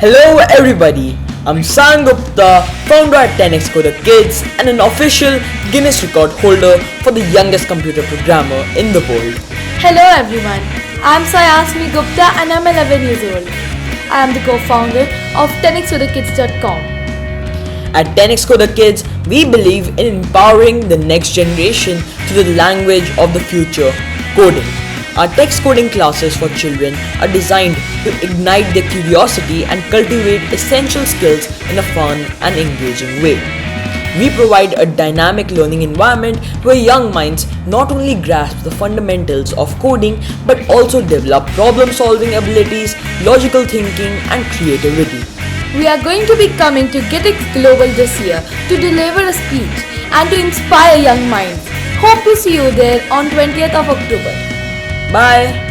Hello everybody, I'm Saion Gupta, founder at 10x Kids and an official Guinness record holder for the youngest computer programmer in the world. Hello everyone, I'm Saiasmi Gupta and I'm 11 years old. I am the co-founder of 10xkids.com. At 10x Kids, we believe in empowering the next generation to the language of the future, coding. Our text coding classes for children are designed to ignite their curiosity and cultivate essential skills in a fun and engaging way. We provide a dynamic learning environment where young minds not only grasp the fundamentals of coding but also develop problem-solving abilities, logical thinking, and creativity. We are going to be coming to GITEX Global this year to deliver a speech and to inspire young minds. Hope to see you there on 20th of October. Bye!